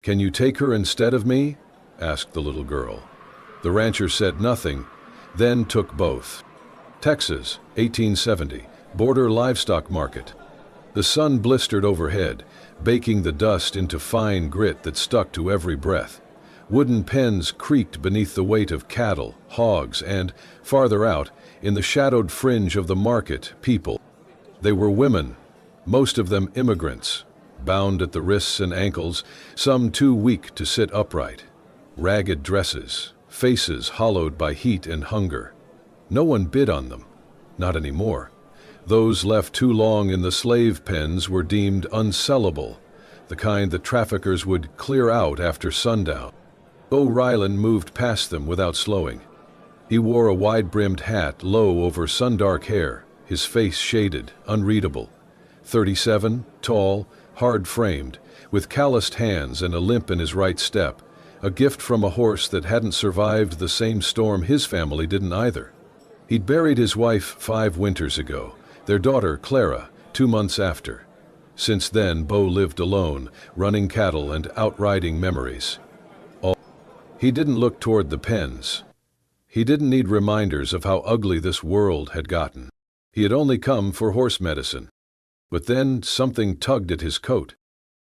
"Can you take her instead of me?" asked the little girl. The rancher said nothing, then took both. Texas, 1870, border livestock market. The sun blistered overhead, baking the dust into fine grit that stuck to every breath. Wooden pens creaked beneath the weight of cattle, hogs, and, farther out, in the shadowed fringe of the market, people. They were women, most of them immigrants, bound at the wrists and ankles, some too weak to sit upright. Ragged dresses, faces hollowed by heat and hunger. No one bid on them, not anymore. Those left too long in the slave pens were deemed unsellable, the kind that traffickers would clear out after sundown. Bo Ryland moved past them without slowing. He wore a wide-brimmed hat low over sun-dark hair, his face shaded, unreadable. 37, tall, hard-framed, with calloused hands and a limp in his right step, a gift from a horse that hadn't survived the same storm his family didn't either. He'd buried his wife 5 winters ago, their daughter, Clara, 2 months after. Since then, Bo lived alone, running cattle and outriding memories. He didn't look toward the pens. He didn't need reminders of how ugly this world had gotten. He had only come for horse medicine. But then something tugged at his coat.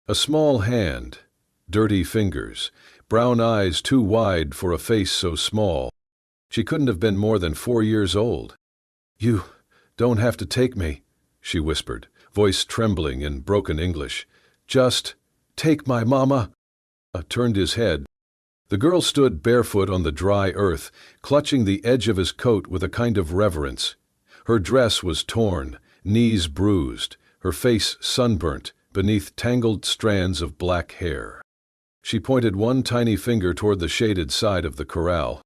A small hand, dirty fingers, brown eyes too wide for a face so small. She couldn't have been more than 4 years old. "You don't have to take me," she whispered, voice trembling in broken English. "Just take my mama." Turned his head. The girl stood barefoot on the dry earth, clutching the edge of his coat with a kind of reverence. Her dress was torn, knees bruised, her face sunburnt beneath tangled strands of black hair. She pointed one tiny finger toward the shaded side of the corral.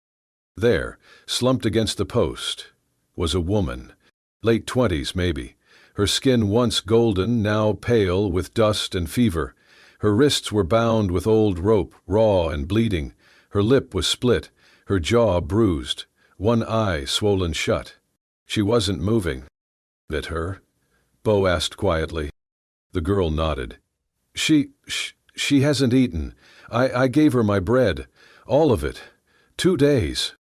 There, slumped against the post, was a woman, late 20s maybe, her skin once golden, now pale with dust and fever. Her wrists were bound with old rope, raw and bleeding. Her lip was split, her jaw bruised, one eye swollen shut. She wasn't moving. "At her?" Bo asked quietly. The girl nodded. She hasn't eaten. I gave her my bread, all of it. 2 days."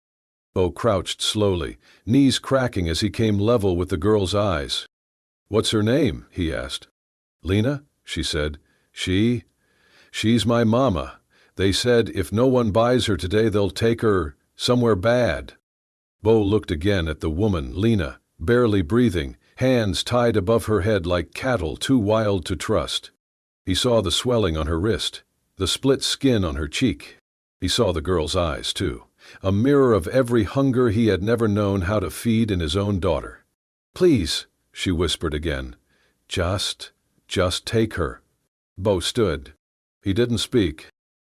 Bo crouched slowly, knees cracking as he came level with the girl's eyes. "What's her name?" he asked. "Lena," she said. She's my mama. They said if no one buys her today, they'll take her somewhere bad." Bo looked again at the woman, Lena, barely breathing, hands tied above her head like cattle too wild to trust. He saw the swelling on her wrist, the split skin on her cheek. He saw the girl's eyes, too, a mirror of every hunger he had never known how to feed in his own daughter. "Please," she whispered again, just take her." Bo stood. He didn't speak.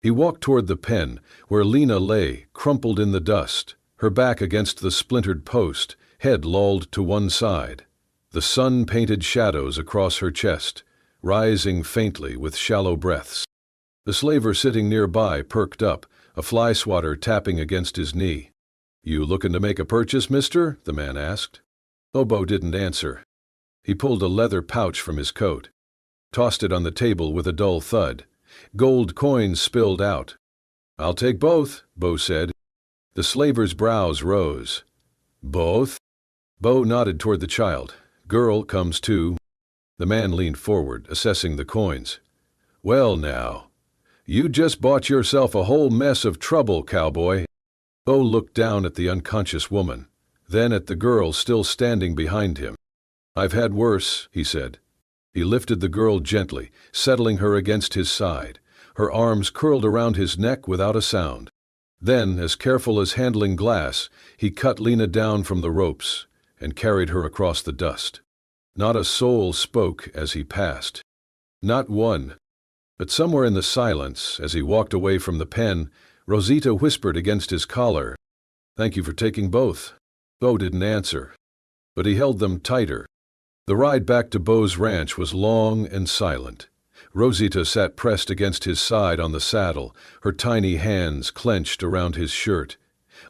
He walked toward the pen, where Lena lay, crumpled in the dust, her back against the splintered post, head lolled to one side. The sun-painted shadows across her chest, rising faintly with shallow breaths. The slaver sitting nearby perked up, a fly swatter tapping against his knee. "You looking to make a purchase, mister?" the man asked. Bo didn't answer. He pulled a leather pouch from his coat, tossed it on the table with a dull thud. Gold coins spilled out. "I'll take both," Bo said. The slaver's brows rose. "Both?" Bo nodded toward the child. "Girl comes too." The man leaned forward, assessing the coins. "Well now, you just bought yourself a whole mess of trouble, cowboy." Bo looked down at the unconscious woman, then at the girl still standing behind him. "I've had worse," he said. He lifted the girl gently, settling her against his side, her arms curled around his neck without a sound. Then, as careful as handling glass, he cut Lena down from the ropes and carried her across the dust. Not a soul spoke as he passed. Not one. But somewhere in the silence, as he walked away from the pen, Rosita whispered against his collar, "Thank you for taking both." Bo didn't answer, but he held them tighter. The ride back to Bo's ranch was long and silent. Rosita sat pressed against his side on the saddle, her tiny hands clenched around his shirt.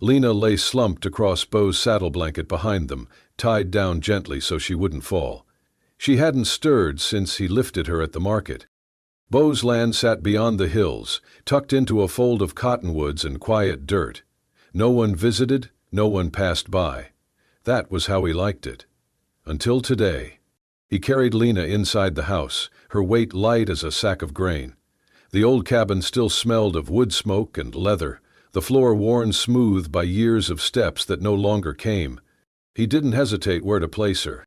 Lena lay slumped across Bo's saddle blanket behind them, tied down gently so she wouldn't fall. She hadn't stirred since he lifted her at the market. Beau's land sat beyond the hills, tucked into a fold of cottonwoods and quiet dirt. No one visited, no one passed by. That was how he liked it. Until today. He carried Lena inside the house, her weight light as a sack of grain. The old cabin still smelled of wood smoke and leather, the floor worn smooth by years of steps that no longer came. He didn't hesitate where to place her.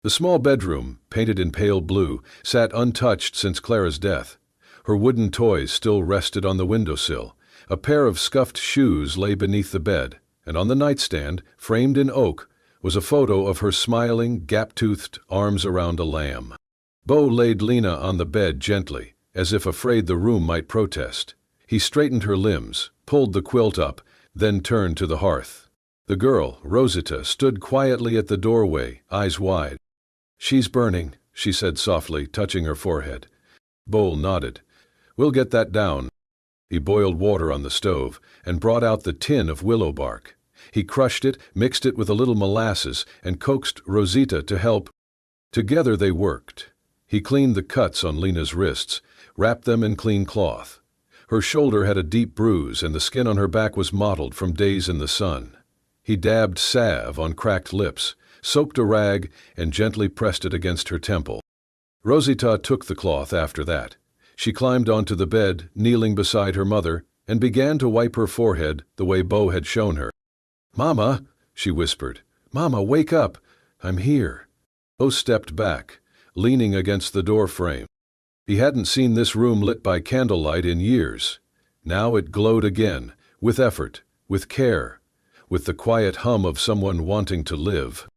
The small bedroom, painted in pale blue, sat untouched since Clara's death. Her wooden toys still rested on the windowsill. A pair of scuffed shoes lay beneath the bed, and on the nightstand, framed in oak, was a photo of her smiling, gap-toothed arms around a lamb. Beau laid Lena on the bed gently, as if afraid the room might protest. He straightened her limbs, pulled the quilt up, then turned to the hearth. The girl, Rosita, stood quietly at the doorway, eyes wide. "She's burning," she said softly, touching her forehead. Beau nodded. "We'll get that down." He boiled water on the stove and brought out the tin of willow bark. He crushed it, mixed it with a little molasses, and coaxed Rosita to help. Together they worked. He cleaned the cuts on Lena's wrists, wrapped them in clean cloth. Her shoulder had a deep bruise, and the skin on her back was mottled from days in the sun. He dabbed salve on cracked lips, soaked a rag, and gently pressed it against her temple. Rosita took the cloth after that. She climbed onto the bed, kneeling beside her mother, and began to wipe her forehead the way Beau had shown her. "Mama," she whispered. "Mama, wake up. I'm here." Beau stepped back, leaning against the door frame. He hadn't seen this room lit by candlelight in years. Now it glowed again, with effort, with care, with the quiet hum of someone wanting to live.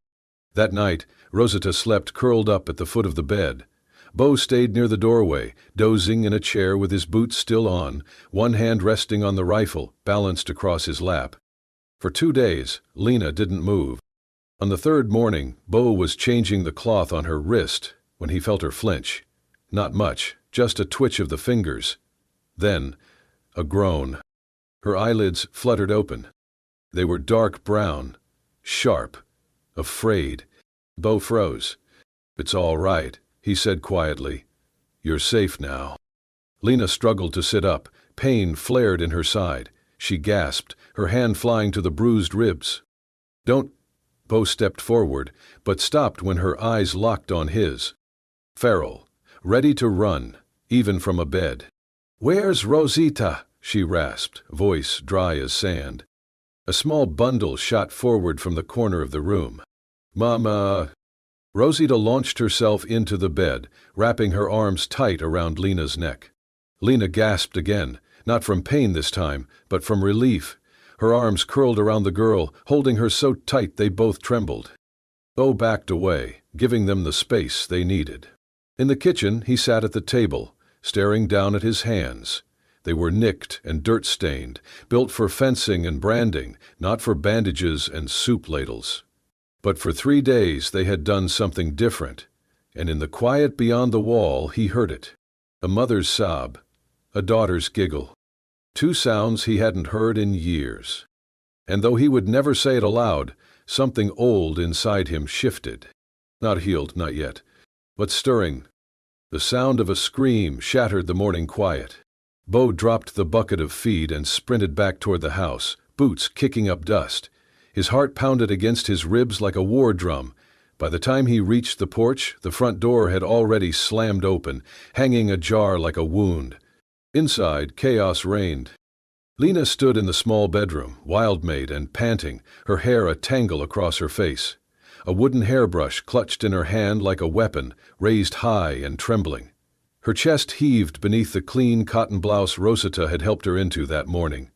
That night, Rosita slept curled up at the foot of the bed. Beau stayed near the doorway, dozing in a chair with his boots still on, one hand resting on the rifle, balanced across his lap. For 2 days, Lena didn't move. On the third morning, Beau was changing the cloth on her wrist when he felt her flinch. Not much, just a twitch of the fingers. Then, a groan. Her eyelids fluttered open. They were dark brown, sharp, afraid. Beau froze. "It's all right," he said quietly. "You're safe now." Lena struggled to sit up. Pain flared in her side. She gasped, her hand flying to the bruised ribs. "Don't—" Beau stepped forward, but stopped when her eyes locked on his. Feral, ready to run, even from a bed. "Where's Rosita?" she rasped, voice dry as sand. A small bundle shot forward from the corner of the room. "Mama." Rosita launched herself into the bed, wrapping her arms tight around Lena's neck. Lena gasped again, not from pain this time, but from relief. Her arms curled around the girl, holding her so tight they both trembled. Beau backed away, giving them the space they needed. In the kitchen, he sat at the table, staring down at his hands. They were nicked and dirt-stained, built for fencing and branding, not for bandages and soup ladles. But for 3 days they had done something different, and in the quiet beyond the wall he heard it. A mother's sob, a daughter's giggle. 2 sounds he hadn't heard in years. And though he would never say it aloud, something old inside him shifted. Not healed, not yet, but stirring. The sound of a scream shattered the morning quiet. Beau dropped the bucket of feed and sprinted back toward the house, boots kicking up dust. His heart pounded against his ribs like a war drum. By the time he reached the porch, the front door had already slammed open, hanging ajar like a wound. Inside, chaos reigned. Lena stood in the small bedroom, wild-made and panting, her hair a tangle across her face. A wooden hairbrush clutched in her hand like a weapon, raised high and trembling. Her chest heaved beneath the clean cotton blouse Rosita had helped her into that morning.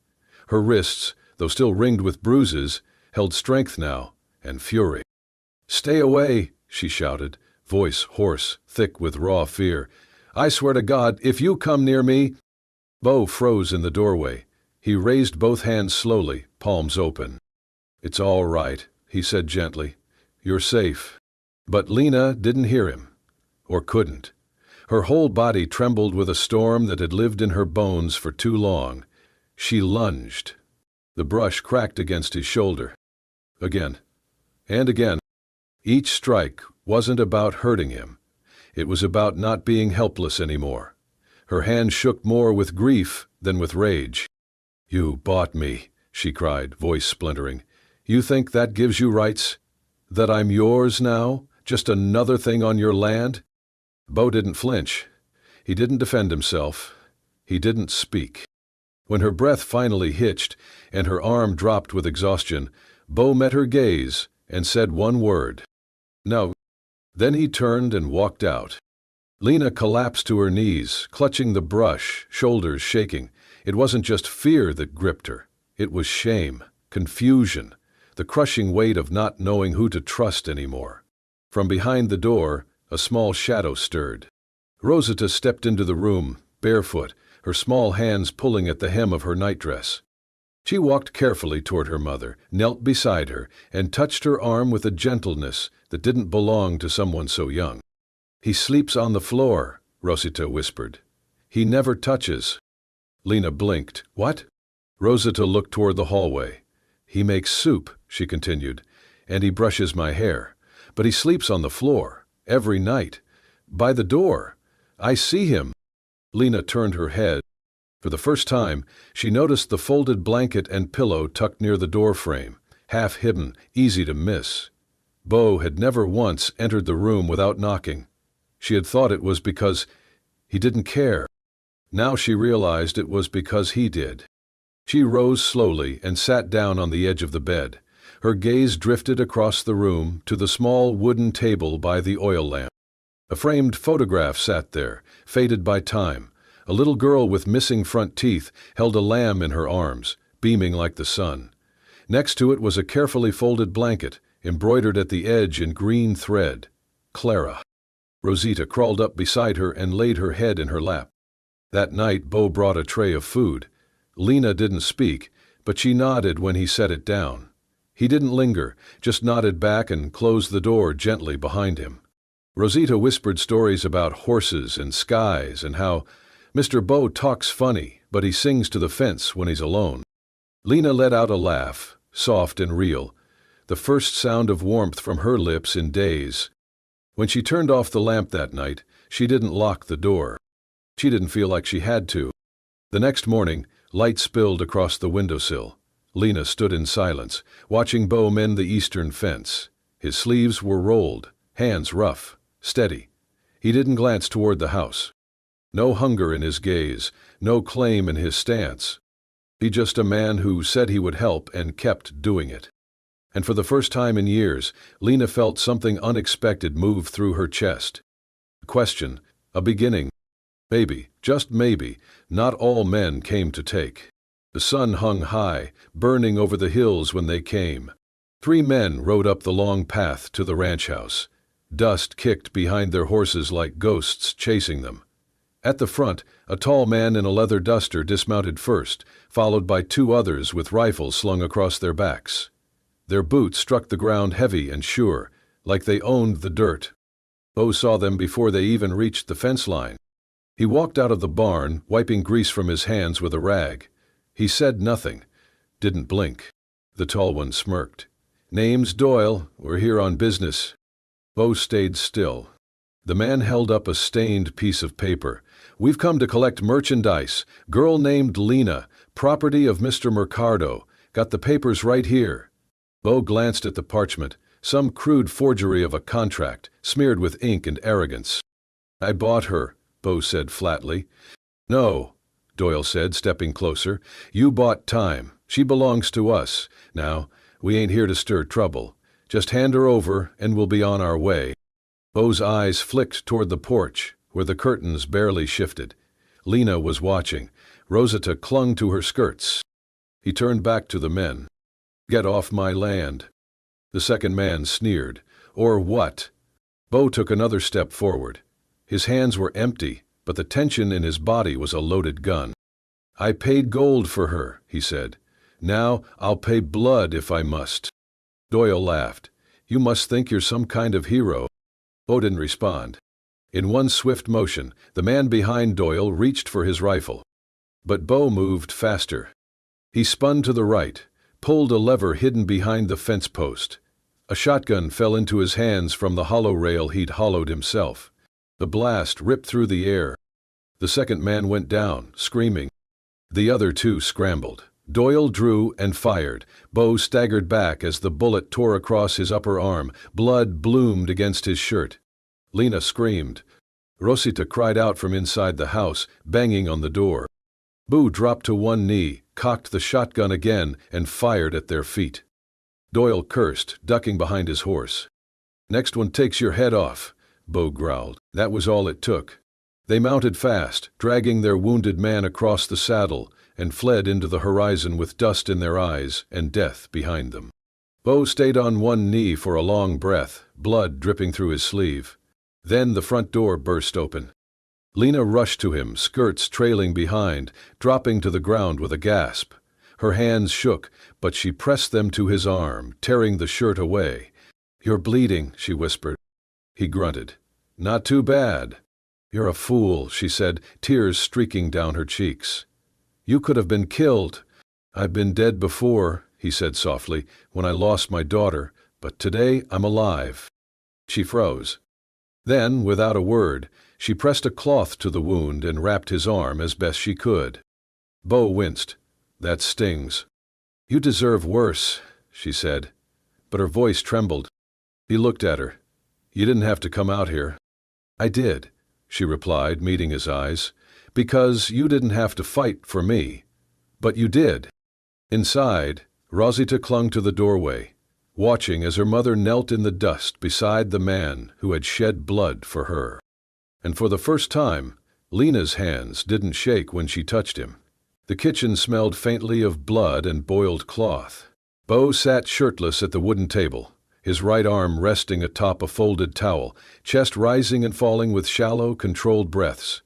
Her wrists, though still ringed with bruises, held strength now and fury. "Stay away," she shouted, voice hoarse, thick with raw fear. "I swear to God, if you come near me—" Beau froze in the doorway. He raised both hands slowly, palms open. "It's all right," he said gently. "You're safe." But Lena didn't hear him, or couldn't. Her whole body trembled with a storm that had lived in her bones for too long. She lunged. The brush cracked against his shoulder. Again, and again. Each strike wasn't about hurting him. It was about not being helpless anymore. Her hand shook more with grief than with rage. "You bought me," she cried, voice splintering. "You think that gives you rights? That I'm yours now? Just another thing on your land?" Bo didn't flinch. He didn't defend himself. He didn't speak. When her breath finally hitched and her arm dropped with exhaustion, Bo met her gaze and said one word. "No." Then he turned and walked out. Lena collapsed to her knees, clutching the brush, shoulders shaking. It wasn't just fear that gripped her. It was shame, confusion, the crushing weight of not knowing who to trust anymore. From behind the door, a small shadow stirred. Rosita stepped into the room, barefoot, her small hands pulling at the hem of her nightdress. She walked carefully toward her mother, knelt beside her, and touched her arm with a gentleness that didn't belong to someone so young. "He sleeps on the floor," Rosita whispered. "He never touches." Lena blinked. "What?" Rosita looked toward the hallway. "He makes soup," she continued, "and he brushes my hair. But he sleeps on the floor, every night. By the door. I see him." Lena turned her head. For the first time, she noticed the folded blanket and pillow tucked near the door frame, half hidden, easy to miss. Bo had never once entered the room without knocking. She had thought it was because he didn't care. Now she realized it was because he did. She rose slowly and sat down on the edge of the bed. Her gaze drifted across the room to the small wooden table by the oil lamp. A framed photograph sat there, faded by time. A little girl with missing front teeth held a lamb in her arms, beaming like the sun. Next to it was a carefully folded blanket, embroidered at the edge in green thread. Clara. Rosita crawled up beside her and laid her head in her lap. That night, Bo brought a tray of food. Lena didn't speak, but she nodded when he set it down. He didn't linger, just nodded back and closed the door gently behind him. Rosita whispered stories about horses and skies and how Mr. Bo talks funny, but he sings to the fence when he's alone. Lena let out a laugh, soft and real, the first sound of warmth from her lips in days. When she turned off the lamp that night, she didn't lock the door. She didn't feel like she had to. The next morning, light spilled across the windowsill. Lena stood in silence, watching Bo mend the eastern fence. His sleeves were rolled, hands rough, steady. He didn't glance toward the house. No hunger in his gaze, no claim in his stance. He just a man who said he would help and kept doing it. And for the first time in years, Lena felt something unexpected move through her chest. A question, a beginning. Maybe, just maybe, not all men came to take. The sun hung high, burning over the hills when they came. 3 men rode up the long path to the ranch house. Dust kicked behind their horses like ghosts chasing them. At the front, a tall man in a leather duster dismounted first, followed by 2 others with rifles slung across their backs. Their boots struck the ground heavy and sure, like they owned the dirt. Bo saw them before they even reached the fence line. He walked out of the barn, wiping grease from his hands with a rag. He said nothing, didn't blink. The tall one smirked. "Name's Doyle. We're here on business." Bo stayed still. The man held up a stained piece of paper. "We've come to collect merchandise. Girl named Lena, property of Mr. Mercado. Got the papers right here." Bo glanced at the parchment, some crude forgery of a contract, smeared with ink and arrogance. "I bought her," Bo said flatly. "No," Doyle said, stepping closer. "You bought time. She belongs to us. Now, we ain't here to stir trouble. Just hand her over and we'll be on our way." Bo's eyes flicked toward the porch, where the curtains barely shifted. Lena was watching. Rosita clung to her skirts. He turned back to the men. "Get off my land." The second man sneered. "Or what?" Bo took another step forward. His hands were empty, but the tension in his body was a loaded gun. "I paid gold for her," he said. "Now I'll pay blood if I must." Doyle laughed. "You must think you're some kind of hero." Bo didn't respond. In one swift motion, the man behind Doyle reached for his rifle. But Bo moved faster. He spun to the right, pulled a lever hidden behind the fence post. A shotgun fell into his hands from the hollow rail he'd hollowed himself. The blast ripped through the air. The second man went down, screaming. The other two scrambled. Doyle drew and fired. Bo staggered back as the bullet tore across his upper arm. Blood bloomed against his shirt. Lena screamed. Rosita cried out from inside the house, banging on the door. Bo dropped to one knee, cocked the shotgun again, and fired at their feet. Doyle cursed, ducking behind his horse. "Next one takes your head off," Bo growled. That was all it took. They mounted fast, dragging their wounded man across the saddle, and fled into the horizon with dust in their eyes and death behind them. Bo stayed on one knee for a long breath, blood dripping through his sleeve. Then the front door burst open. Lena rushed to him, skirts trailing behind, dropping to the ground with a gasp. Her hands shook, but she pressed them to his arm, tearing the shirt away. "You're bleeding," she whispered. He grunted. "Not too bad." "You're a fool," she said, tears streaking down her cheeks. "You could have been killed." "I've been dead before," he said softly, "when I lost my daughter, but today I'm alive." She froze. Then, without a word, she pressed a cloth to the wound and wrapped his arm as best she could. Bo winced. "That stings." "You deserve worse," she said, but her voice trembled. He looked at her. "You didn't have to come out here." "I did," she replied, meeting his eyes, "because you didn't have to fight for me. But you did." Inside, Rosita clung to the doorway, watching as her mother knelt in the dust beside the man who had shed blood for her. And for the first time, Lena's hands didn't shake when she touched him. The kitchen smelled faintly of blood and boiled cloth. Bo sat shirtless at the wooden table, his right arm resting atop a folded towel, chest rising and falling with shallow, controlled breaths.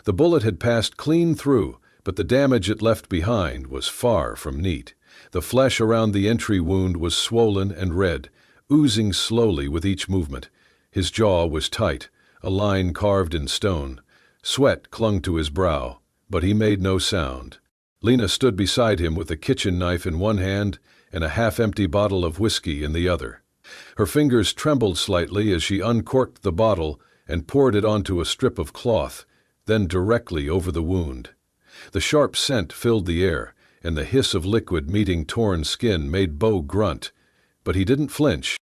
The bullet had passed clean through, but the damage it left behind was far from neat. The flesh around the entry wound was swollen and red, oozing slowly with each movement. His jaw was tight, a line carved in stone. Sweat clung to his brow, but he made no sound. Lena stood beside him with a kitchen knife in one hand and a half-empty bottle of whiskey in the other. Her fingers trembled slightly as she uncorked the bottle and poured it onto a strip of cloth, then directly over the wound. The sharp scent filled the air, and the hiss of liquid meeting torn skin made Bo grunt, but he didn't flinch.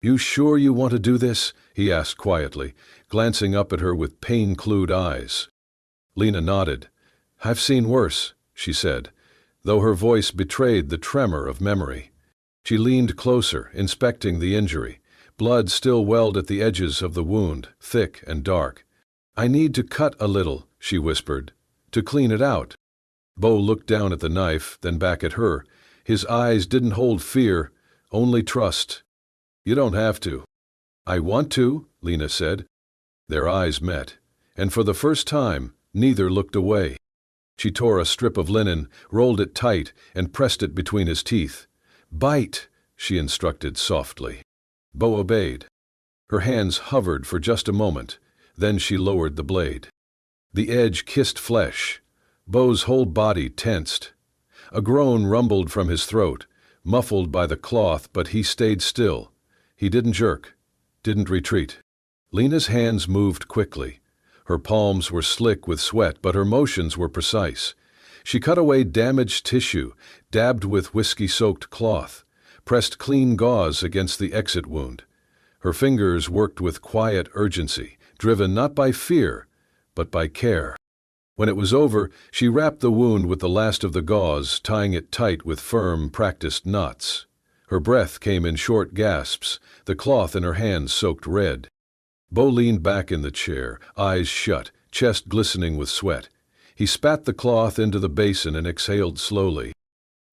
"You sure you want to do this?" he asked quietly, glancing up at her with pain-clued eyes. Lena nodded. "I've seen worse," she said, though her voice betrayed the tremor of memory. She leaned closer, inspecting the injury. Blood still welled at the edges of the wound, thick and dark. "I need to cut a little," she whispered, "to clean it out." Bo looked down at the knife, then back at her. His eyes didn't hold fear, only trust. "You don't have to." "I want to," Lena said. Their eyes met, and for the first time, neither looked away. She tore a strip of linen, rolled it tight, and pressed it between his teeth. "Bite," she instructed softly. Bo obeyed. Her hands hovered for just a moment, then she lowered the blade. The edge kissed flesh. Bo's whole body tensed. A groan rumbled from his throat, muffled by the cloth, but he stayed still. He didn't jerk, didn't retreat. Lena's hands moved quickly. Her palms were slick with sweat, but her motions were precise. She cut away damaged tissue, dabbed with whiskey-soaked cloth, pressed clean gauze against the exit wound. Her fingers worked with quiet urgency, driven not by fear, but by care. When it was over, she wrapped the wound with the last of the gauze, tying it tight with firm, practiced knots. Her breath came in short gasps, the cloth in her hands soaked red. Bo leaned back in the chair, eyes shut, chest glistening with sweat. He spat the cloth into the basin and exhaled slowly.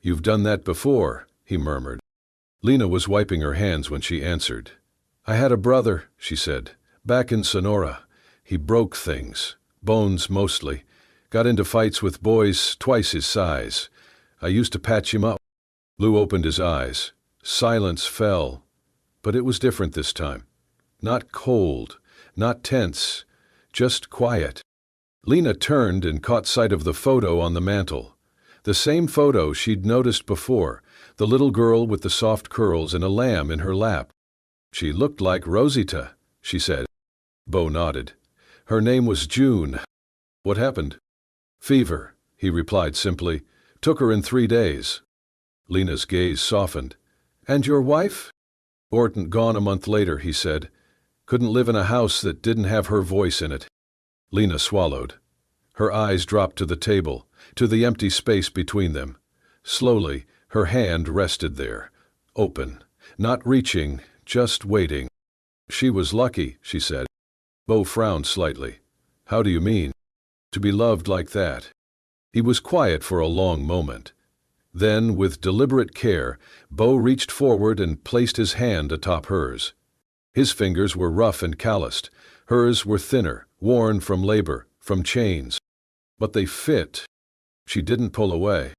"You've done that before," he murmured. Lena was wiping her hands when she answered. "I had a brother," she said, "back in Sonora. He broke things, bones mostly. Got into fights with boys twice his size. I used to patch him up." Lou opened his eyes. Silence fell, but it was different this time. Not cold, not tense, just quiet. Lena turned and caught sight of the photo on the mantel. The same photo she'd noticed before, the little girl with the soft curls and a lamb in her lap. "She looked like Rosita," she said. Bo nodded. "Her name was June." What happened? Fever, he replied simply. Took her in 3 days. Lena's gaze softened. And your wife? Orton gone a month later, he said. Couldn't live in a house that didn't have her voice in it. Lena swallowed. Her eyes dropped to the table, to the empty space between them. Slowly, her hand rested there, open, not reaching, just waiting. She was lucky, she said. Bo frowned slightly. How do you mean? To be loved like that? He was quiet for a long moment. Then, with deliberate care, Bo reached forward and placed his hand atop hers. His fingers were rough and calloused. Hers were thinner, worn from labor, from chains. But they fit. She didn't pull away.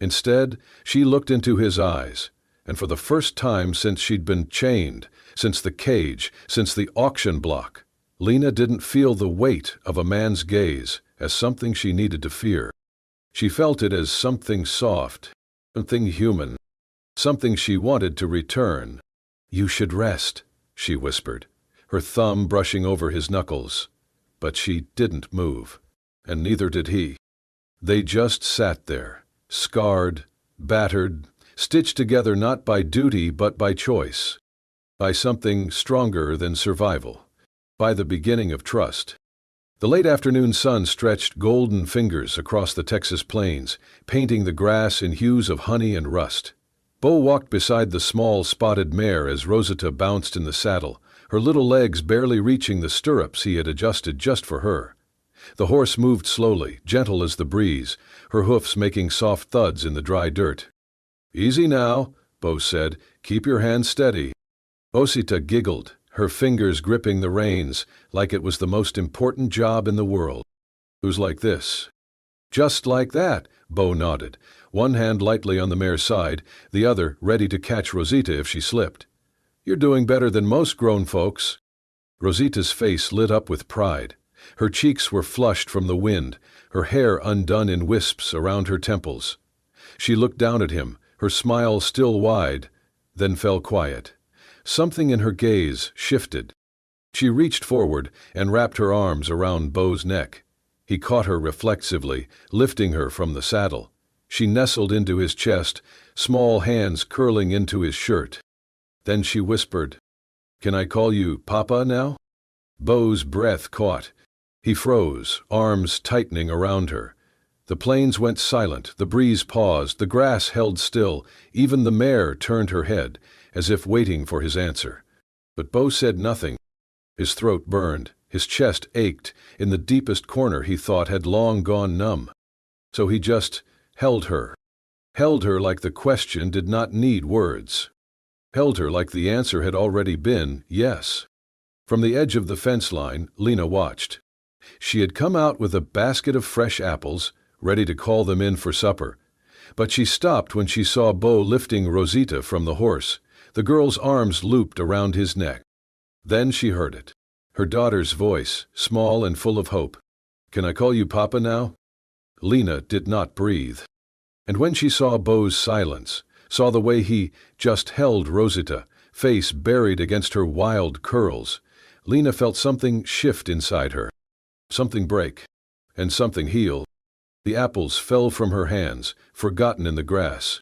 Instead, she looked into his eyes, and for the first time since she'd been chained, since the cage, since the auction block, Lena didn't feel the weight of a man's gaze as something she needed to fear. She felt it as something soft, something human, something she wanted to return. You should rest, she whispered, her thumb brushing over his knuckles. But she didn't move, and neither did he. They just sat there, scarred, battered, stitched together not by duty but by choice, by something stronger than survival, by the beginning of trust. The late afternoon sun stretched golden fingers across the Texas plains, painting the grass in hues of honey and rust. Bo walked beside the small spotted mare as Rosita bounced in the saddle, her little legs barely reaching the stirrups he had adjusted just for her. The horse moved slowly, gentle as the breeze, her hoofs making soft thuds in the dry dirt. Easy now, Bo said. Keep your hands steady. Rosita giggled, her fingers gripping the reins like it was the most important job in the world. Who's like this? Just like that, Bo nodded, one hand lightly on the mare's side, the other ready to catch Rosita if she slipped. You're doing better than most grown folks. Rosita's face lit up with pride. Her cheeks were flushed from the wind, her hair undone in wisps around her temples. She looked down at him, her smile still wide, then fell quiet. Something in her gaze shifted. She reached forward and wrapped her arms around Bo's neck. He caught her reflexively, lifting her from the saddle. She nestled into his chest, small hands curling into his shirt. Then she whispered, Can I call you Papa now? Bo's breath caught. He froze, arms tightening around her. The plains went silent, the breeze paused, the grass held still, even the mare turned her head, as if waiting for his answer. But Bo said nothing. His throat burned, his chest ached, in the deepest corner he thought had long gone numb. So he just held her like the question did not need words. Held her like the answer had already been yes. From the edge of the fence line, Lena watched. She had come out with a basket of fresh apples, ready to call them in for supper. But she stopped when she saw Bo lifting Rosita from the horse. The girl's arms looped around his neck. Then she heard it. Her daughter's voice, small and full of hope. Can I call you Papa now? Lena did not breathe. And when she saw Bo's silence, saw the way he just held Rosita, face buried against her wild curls, Lena felt something shift inside her. Something break, and something heal. The apples fell from her hands, forgotten in the grass.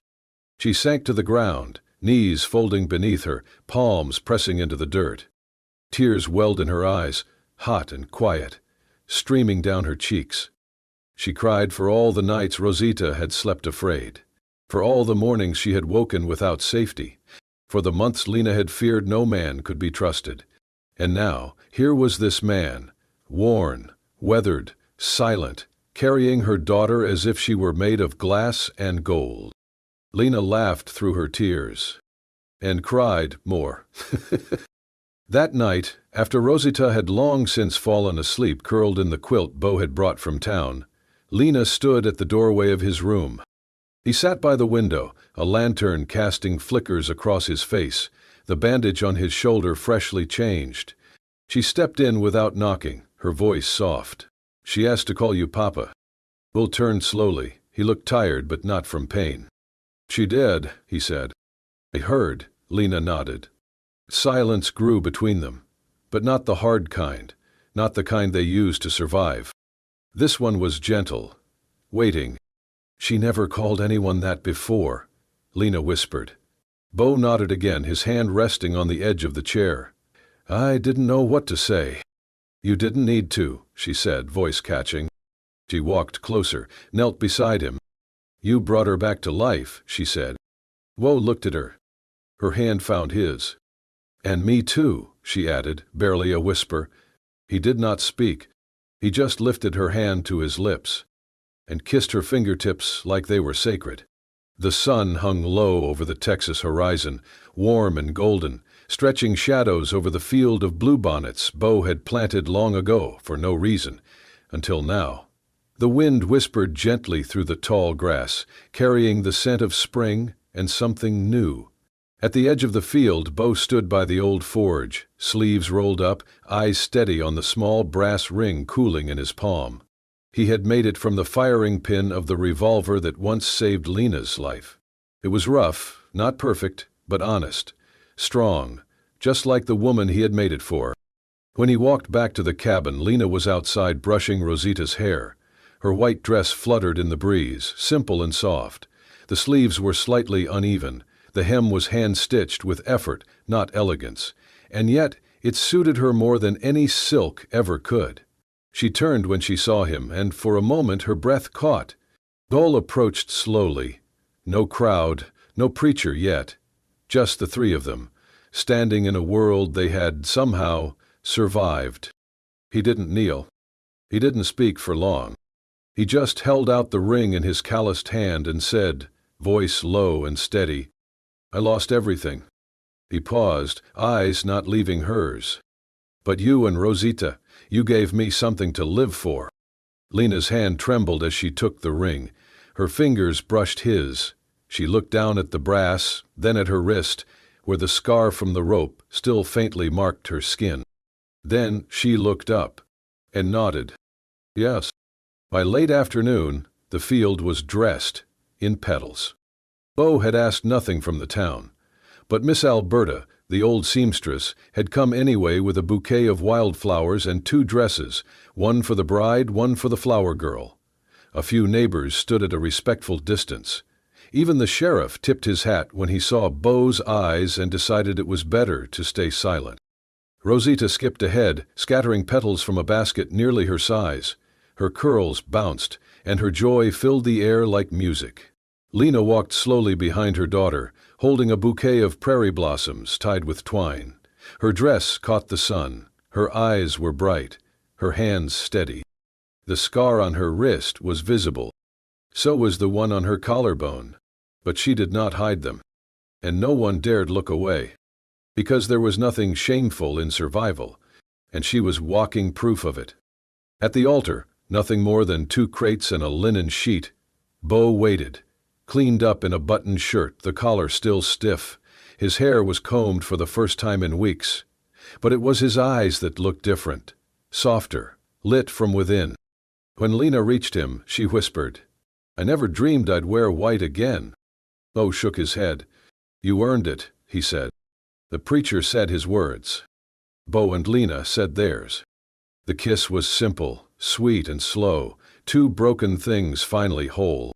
She sank to the ground, knees folding beneath her, palms pressing into the dirt. Tears welled in her eyes, hot and quiet, streaming down her cheeks. She cried for all the nights Rosita had slept afraid, for all the mornings she had woken without safety, for the months Lena had feared no man could be trusted. And now, here was this man, worn, weathered, silent, carrying her daughter as if she were made of glass and gold. Lena laughed through her tears, and cried more. That night, after Rosita had long since fallen asleep curled in the quilt Bo had brought from town, Lena stood at the doorway of his room. He sat by the window, a lantern casting flickers across his face, the bandage on his shoulder freshly changed. She stepped in without knocking, her voice soft. She asked to call you Papa. Bull turned slowly. He looked tired, but not from pain. She did, he said. I heard, Lena nodded. Silence grew between them, but not the hard kind, not the kind they used to survive. This one was gentle, waiting. She never called anyone that before, Lena whispered. Bo nodded again, his hand resting on the edge of the chair. I didn't know what to say. You didn't need to, she said, voice catching. She walked closer, knelt beside him. You brought her back to life, she said. Bo looked at her. Her hand found his. And me too, she added, barely a whisper. He did not speak. He just lifted her hand to his lips and kissed her fingertips like they were sacred. The sun hung low over the Texas horizon, warm and golden, stretching shadows over the field of bluebonnets Bo had planted long ago for no reason, until now. The wind whispered gently through the tall grass, carrying the scent of spring and something new. At the edge of the field, Bo stood by the old forge, sleeves rolled up, eyes steady on the small brass ring cooling in his palm. He had made it from the firing pin of the revolver that once saved Lena's life. It was rough, not perfect, but honest, strong, just like the woman he had made it for. When he walked back to the cabin, Lena was outside brushing Rosita's hair. Her white dress fluttered in the breeze, simple and soft. The sleeves were slightly uneven. The hem was hand-stitched with effort, not elegance, and yet it suited her more than any silk ever could. She turned when she saw him, and for a moment her breath caught. Dole approached slowly. No crowd, no preacher yet. Just the three of them, standing in a world they had, somehow, survived. He didn't kneel. He didn't speak for long. He just held out the ring in his calloused hand and said, voice low and steady, I lost everything. He paused, eyes not leaving hers. But you and Rosita, you gave me something to live for. Lena's hand trembled as she took the ring. Her fingers brushed his. She looked down at the brass, then at her wrist, where the scar from the rope still faintly marked her skin. Then she looked up and nodded. Yes. By late afternoon, the field was dressed in petals. Bo had asked nothing from the town, but Miss Alberta, the old seamstress, had come anyway with a bouquet of wildflowers and 2 dresses, one for the bride, one for the flower girl. A few neighbors stood at a respectful distance. Even the sheriff tipped his hat when he saw Bo's eyes and decided it was better to stay silent. Rosita skipped ahead, scattering petals from a basket nearly her size. Her curls bounced, and her joy filled the air like music. Lena walked slowly behind her daughter, holding a bouquet of prairie blossoms tied with twine. Her dress caught the sun. Her eyes were bright, her hands steady. The scar on her wrist was visible. So was the one on her collarbone. But she did not hide them. And no one dared look away. Because there was nothing shameful in survival, and she was walking proof of it. At the altar, nothing more than 2 crates and a linen sheet. Bo waited. Cleaned up in a buttoned shirt, the collar still stiff. His hair was combed for the first time in weeks. But it was his eyes that looked different, softer, lit from within. When Lena reached him, she whispered, I never dreamed I'd wear white again. Bo shook his head. You earned it, he said. The preacher said his words. Bo and Lena said theirs. The kiss was simple, sweet and slow, 2 broken things finally whole.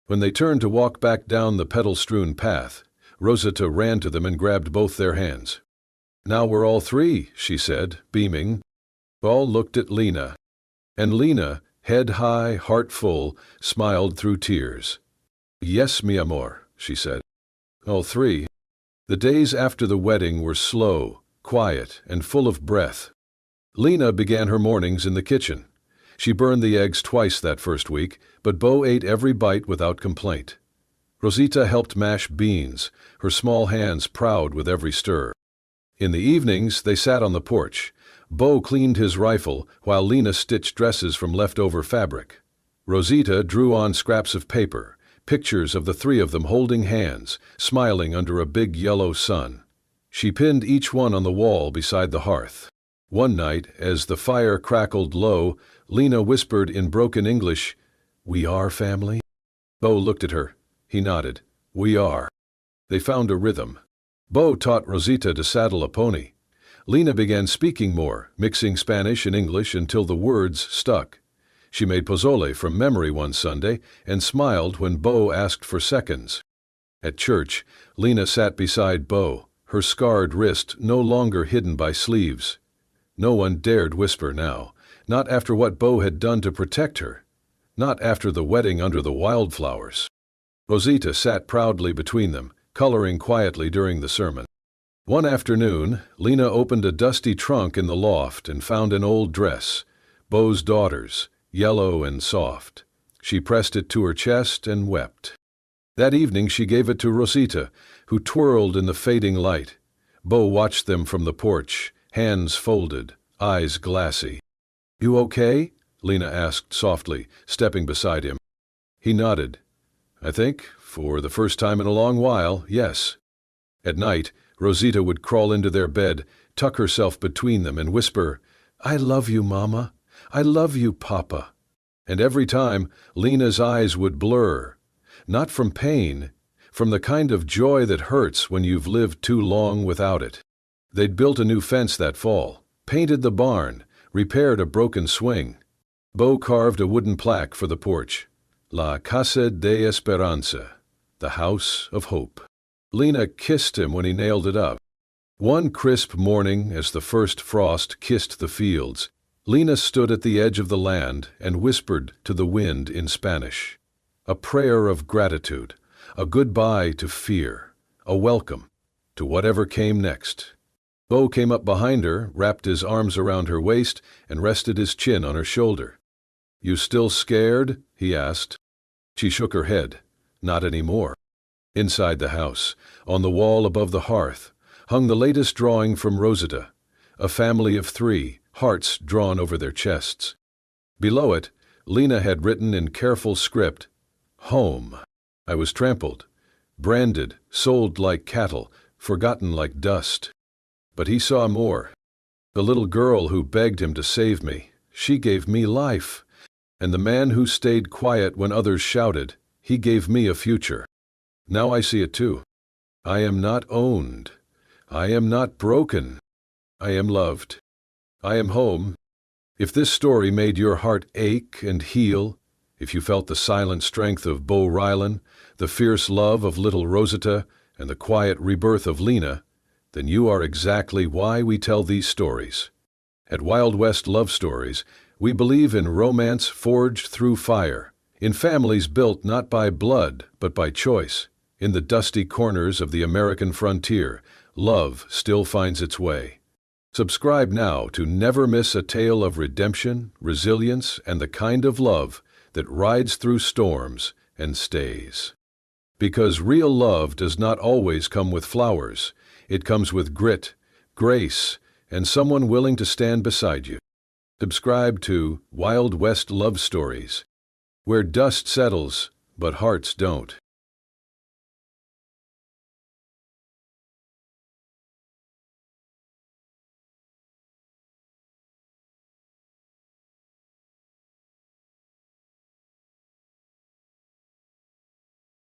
When they turned to walk back down the petal-strewn path, Rosita ran to them and grabbed both their hands. Now we're all 3, she said, beaming. All looked at Lena. And Lena, head high, heart full, smiled through tears. Yes, mi amor, she said. All 3. The days after the wedding were slow, quiet, and full of breath. Lena began her mornings in the kitchen. She burned the eggs twice that first week, but Bo ate every bite without complaint. Rosita helped mash beans, her small hands proud with every stir. In the evenings, they sat on the porch. Bo cleaned his rifle, while Lena stitched dresses from leftover fabric. Rosita drew on scraps of paper, pictures of the 3 of them holding hands, smiling under a big yellow sun. She pinned each one on the wall beside the hearth. One night, as the fire crackled low, Lena whispered in broken English, We are family? Bo looked at her. He nodded. We are. They found a rhythm. Bo taught Rosita to saddle a pony. Lena began speaking more, mixing Spanish and English until the words stuck. She made pozole from memory one Sunday and smiled when Bo asked for seconds. At church, Lena sat beside Bo, her scarred wrist no longer hidden by sleeves. No one dared whisper now, not after what Bo had done to protect her, not after the wedding under the wildflowers. Rosita sat proudly between them, coloring quietly during the sermon. One afternoon, Lena opened a dusty trunk in the loft and found an old dress, Bo's daughter's, yellow and soft. She pressed it to her chest and wept. That evening she gave it to Rosita, who twirled in the fading light. Bo watched them from the porch, hands folded, eyes glassy. "You okay?" Lena asked softly, stepping beside him. He nodded. "I think, for the first time in a long while, yes." At night, Rosita would crawl into their bed, tuck herself between them and whisper, "I love you, Mama. I love you, Papa." And every time, Lena's eyes would blur. Not from pain, from the kind of joy that hurts when you've lived too long without it. They'd built a new fence that fall, painted the barn, repaired a broken swing. Bo carved a wooden plaque for the porch. La Casa de Esperanza, the House of Hope. Lena kissed him when he nailed it up. One crisp morning, as the first frost kissed the fields, Lena stood at the edge of the land and whispered to the wind in Spanish. A prayer of gratitude, a goodbye to fear, a welcome to whatever came next. Bo came up behind her, wrapped his arms around her waist, and rested his chin on her shoulder. "You still scared?" he asked. She shook her head. Not anymore. Inside the house, on the wall above the hearth, hung the latest drawing from Rosita, a family of 3, hearts drawn over their chests. Below it, Lena had written in careful script, "Home. I was trampled, branded, sold like cattle, forgotten like dust." But he saw more. The little girl who begged him to save me, she gave me life. And the man who stayed quiet when others shouted, he gave me a future. Now I see it too. I am not owned. I am not broken. I am loved. I am home. If this story made your heart ache and heal, if you felt the silent strength of Bo Rylan, the fierce love of little Rosita, and the quiet rebirth of Lena, then you are exactly why we tell these stories. At Wild West Love Stories, we believe in romance forged through fire, in families built not by blood but by choice. In the dusty corners of the American frontier, love still finds its way. Subscribe now to never miss a tale of redemption, resilience, and the kind of love that rides through storms and stays. Because real love does not always come with flowers. It comes with grit, grace, and someone willing to stand beside you. Subscribe to Wild West Love Stories, where dust settles, but hearts don't.